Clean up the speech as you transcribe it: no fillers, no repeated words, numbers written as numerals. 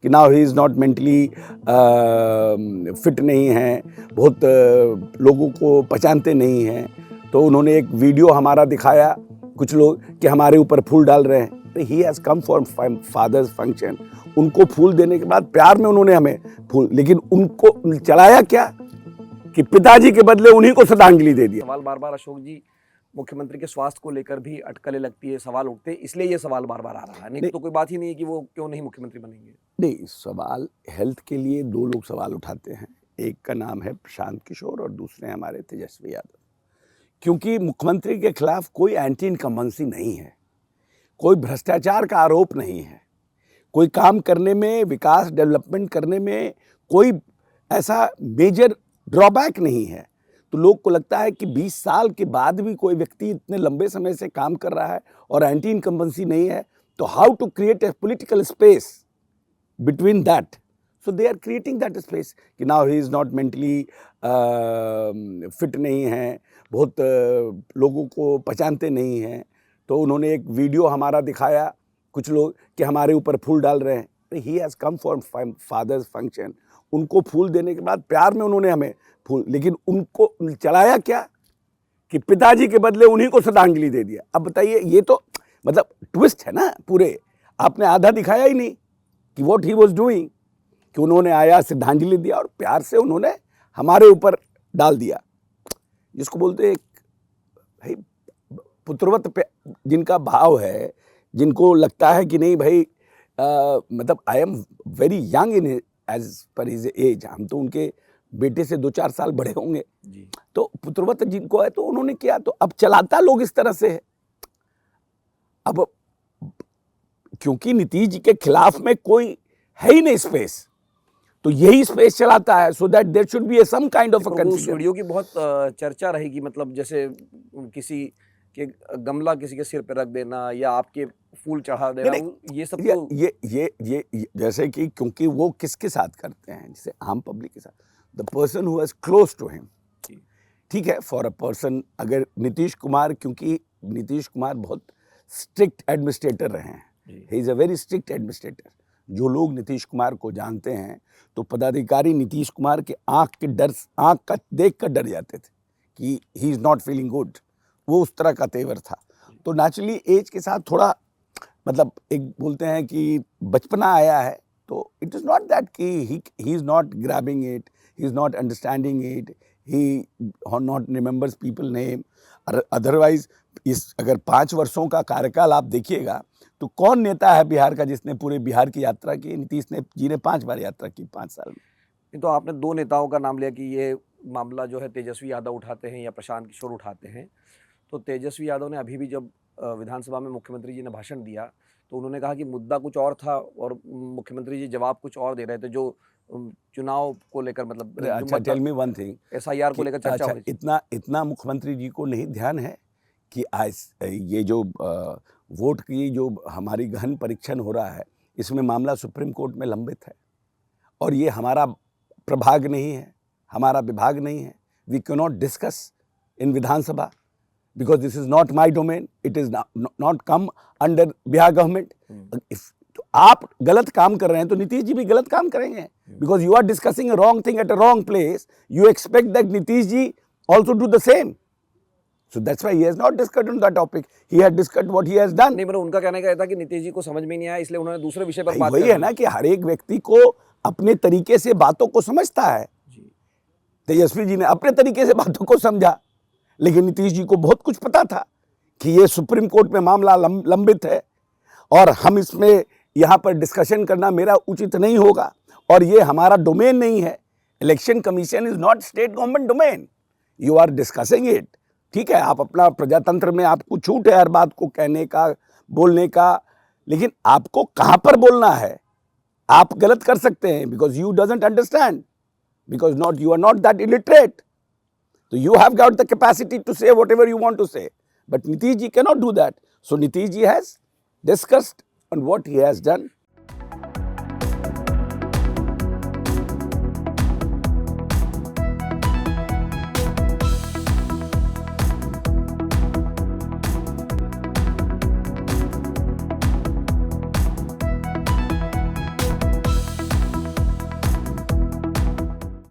कि now he is not mentally fit नहीं हैं, बहुत लोगों को पहचानते नहीं हैं। तो उन्होंने एक वीडियो हमारा दिखाया, कुछ लोग कि हमारे ऊपर फूल डाल रहे हैं। He has come for father's function, उनको फूल देने के बाद प्यार में उन्होंने हमें फूल, लेकिन उनको चलाया क्या कि पिताजी के बदले उन्हीं को श्रद्धांजलि दे दिया। सवाल बार बार अशोक जी मुख्यमंत्री के स्वास्थ्य को लेकर भी अटकलें लगती है, सवाल उठते हैं, इसलिए ये सवाल बार बार आ रहा है। नहीं तो कोई बात ही नहीं है कि वो क्यों नहीं मुख्यमंत्री बनेंगे। नहीं, सवाल हेल्थ के लिए दो लोग सवाल उठाते हैं, एक का नाम है प्रशांत किशोर और दूसरे हमारे तेजस्वी यादव। क्योंकि मुख्यमंत्री के खिलाफ कोई एंटी इनकम्बेंसी नहीं है, कोई भ्रष्टाचार का आरोप नहीं है, कोई काम करने में, विकास डेवलपमेंट करने में कोई ऐसा मेजर ड्रॉबैक नहीं है। तो लोग को लगता है कि 20 साल के बाद भी कोई व्यक्ति इतने लंबे समय से काम कर रहा है और एंटी इनकम्बेंसी नहीं है, तो how to create a political space between that. So they are creating that space कि now he is not mentally fit नहीं हैं, बहुत लोगों को पहचानते नहीं हैं। तो उन्होंने एक वीडियो हमारा दिखाया, कुछ लोग कि हमारे ऊपर फूल डाल रहे हैं। He has come for father's function, उनको फूल देने के बाद प्यार में उन्होंने हमें फूल, लेकिन उनको चलाया क्या कि पिताजी के बदले उन्हीं को श्रद्धांजलि दे दिया। अब बताइए, ये तो मतलब ट्विस्ट है ना पूरे। आपने आधा दिखाया ही नहीं कि व्हाट ही वाज डूइंग, कि उन्होंने आया, श्रद्धांजलि दिया और प्यार से उन्होंने हमारे ऊपर डाल दिया। जिसको बोलते हैं भाई पुत्रवत जिनका भाव है, जिनको लगता है कि नहीं भाई मतलब I am very young in age पर हिज एज, हम तो उनके बेटे से 2-4 साल बड़े होंगे जी। तो पुत्रवत जिनको है तो उन्होंने किया, तो अब चलाता लोग इस तरह से है। अब क्योंकि नीतीश जी के खिलाफ में कोई है ही नहीं स्पेस, तो यही स्पेस चलाता है, so that there should be some kind of a confusion. Video की बहुत चर्चा रहेगी, मतलब जैसे किसी के गमला किसी के सिर पे रख देना या आपके फूल चढ़ा देना, ये सब तो ये जैसे कि क्योंकि वो किसके साथ करते हैं, जैसे आम पब्लिक के साथ, the person who is close to him. ठीक है, फॉर अ पर्सन, अगर नीतीश कुमार, क्योंकि नीतीश कुमार बहुत स्ट्रिक्ट एडमिनिस्ट्रेटर रहे हैं, he is a very strict administrator. जो लोग नीतीश कुमार को जानते हैं तो पदाधिकारी नीतीश कुमार के आँख का देख कर डर जाते थे कि ही इज़ नॉट फीलिंग गुड, वो उस तरह का तेवर था। तो नेचुरली एज के साथ थोड़ा मतलब एक बोलते हैं कि बचपना आया है, तो इट इज़ नॉट दैट कि ही is not grabbing it, he is not understanding it, he not remembers people name. Otherwise इस अगर 5 वर्षों का कार्यकाल आप देखिएगा तो कौन नेता है बिहार का जिसने पूरे बिहार की यात्रा की? नीतीश जी ने 5 बार यात्रा की 5 साल में। तो आपने 2 नेताओं का नाम लिया कि ये मामला जो है तेजस्वी यादव उठाते हैं या प्रशांत किशोर उठाते हैं। तो तेजस्वी यादव ने अभी भी जब विधानसभा में मुख्यमंत्री जी ने भाषण दिया तो उन्होंने कहा कि मुद्दा कुछ और था और मुख्यमंत्री जी जवाब कुछ और दे रहे थे, जो चुनाव को लेकर, मतलब अच्छा, tell me one thing, SIR को लेकर चर्चा हो रही थी। इतना मुख्यमंत्री जी को नहीं ध्यान है कि आज ये जो वोट की जो हमारी गहन परीक्षण हो रहा है, इसमें मामला सुप्रीम कोर्ट में लंबित है और ये हमारा प्रभाग नहीं है, हमारा विभाग नहीं है। We can not discuss in Vidhan Sabha because this is not my domain, it is not come under Bihar government. तो आप गलत काम कर रहे हैं तो नीतीश जी भी गलत काम करेंगे, because you are discussing a wrong thing at a wrong place, you expect that Nitish ji also do the same, so that's why he has not discussed on that topic, he had discussed what he has done। नहीं, मतलब उनका कहने का था कि नीतीश जी को समझ में नहीं आया, इसलिए उन्होंने दूसरे विषय पर बात वही है ना कि हर एक व्यक्ति को अपने तरीके से बातों को समझता है। तेजस्वी जी ने अपने तरीके से बातों को समझा, लेकिन नीतीश जी को बहुत कुछ पता था कि ये सुप्रीम कोर्ट में मामला लंबित है और हम इसमें यहाँ पर डिस्कशन करना मेरा उचित नहीं होगा और ये हमारा डोमेन नहीं है। Election commission is not state government domain, you are discussing it. ठीक है, आप अपना प्रजातंत्र में आपको छूट है हर बात को कहने का, बोलने का, लेकिन आपको कहाँ पर बोलना है आप गलत कर सकते हैं, because you doesn't understand, because not you are not that illiterate. So you have got the capacity to say whatever you want to say, but Nitish ji cannot do that. So Nitish ji has discussed on what he has done.